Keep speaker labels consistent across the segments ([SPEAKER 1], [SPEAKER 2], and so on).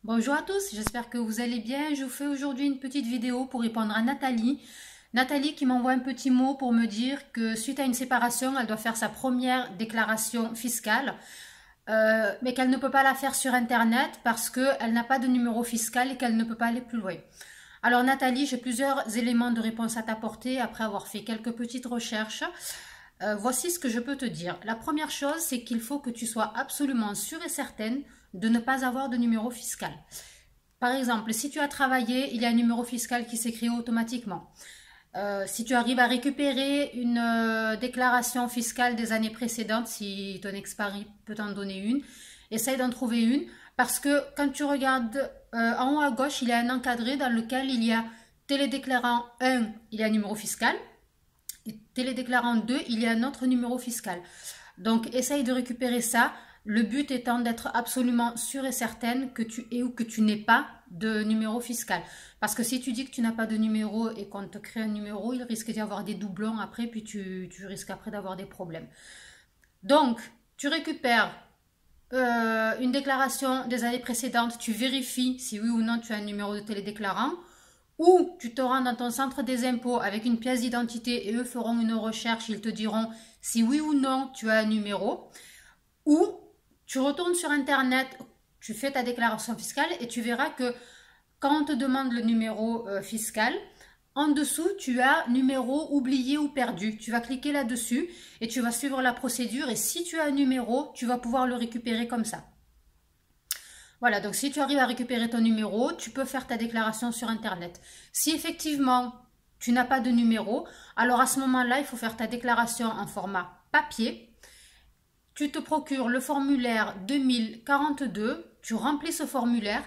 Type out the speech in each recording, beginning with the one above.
[SPEAKER 1] Bonjour à tous, j'espère que vous allez bien. Je vous fais aujourd'hui une petite vidéo pour répondre à Nathalie. Nathalie qui m'envoie un petit mot pour me dire que suite à une séparation, elle doit faire sa première déclaration fiscale, mais qu'elle ne peut pas la faire sur Internet parce qu'elle n'a pas de numéro fiscal et qu'elle ne peut pas aller plus loin. Alors Nathalie, j'ai plusieurs éléments de réponse à t'apporter après avoir fait quelques petites recherches. Voici ce que je peux te dire. La première chose, c'est qu'il faut que tu sois absolument sûre et certaine de ne pas avoir de numéro fiscal. Par exemple, si tu as travaillé, il y a un numéro fiscal qui s'est créé automatiquement. Si tu arrives à récupérer une déclaration fiscale des années précédentes, si ton ex-mari peut t'en donner une, essaye d'en trouver une. Parce que quand tu regardes en haut à gauche, il y a un encadré dans lequel il y a télédéclarant 1, il y a un numéro fiscal. Et télédéclarant 2, il y a un autre numéro fiscal. Donc, essaye de récupérer ça. Le but étant d'être absolument sûre et certaine que tu aies ou que tu n'aies pas de numéro fiscal. Parce que si tu dis que tu n'as pas de numéro et qu'on te crée un numéro, il risque d'y avoir des doublons après, puis tu risques après d'avoir des problèmes. Donc, tu récupères une déclaration des années précédentes, tu vérifies si oui ou non tu as un numéro de télédéclarant. Ou tu te rends dans ton centre des impôts avec une pièce d'identité et eux feront une recherche, ils te diront si oui ou non tu as un numéro. Ou tu retournes sur Internet, tu fais ta déclaration fiscale et tu verras que quand on te demande le numéro fiscal, en dessous tu as numéro oublié ou perdu. Tu vas cliquer là-dessus et tu vas suivre la procédure et si tu as un numéro, tu vas pouvoir le récupérer comme ça. Voilà, donc si tu arrives à récupérer ton numéro, tu peux faire ta déclaration sur Internet. Si effectivement, tu n'as pas de numéro, alors à ce moment-là, il faut faire ta déclaration en format papier. Tu te procures le formulaire 2042, tu remplis ce formulaire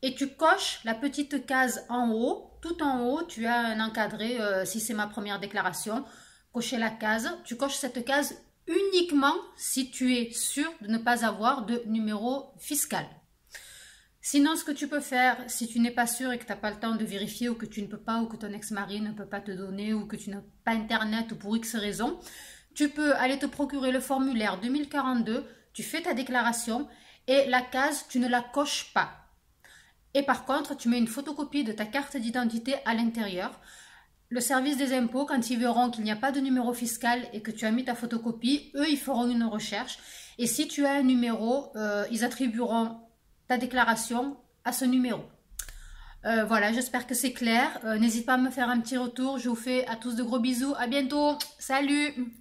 [SPEAKER 1] et tu coches la petite case en haut. Tout en haut, tu as un encadré, si c'est ma première déclaration, cocher la case. Tu coches cette case uniquement si tu es sûr de ne pas avoir de numéro fiscal. Sinon, ce que tu peux faire, si tu n'es pas sûr et que tu n'as pas le temps de vérifier ou que tu ne peux pas ou que ton ex-mari ne peut pas te donner ou que tu n'as pas Internet ou pour X raison, tu peux aller te procurer le formulaire 2042, tu fais ta déclaration et la case, tu ne la coches pas. Et par contre, tu mets une photocopie de ta carte d'identité à l'intérieur. Le service des impôts, quand ils verront qu'il n'y a pas de numéro fiscal et que tu as mis ta photocopie, eux, ils feront une recherche. Et si tu as un numéro, ils attribueront ta déclaration à ce numéro. Voilà, j'espère que c'est clair. N'hésite pas à me faire un petit retour. Je vous fais à tous de gros bisous. À bientôt. Salut!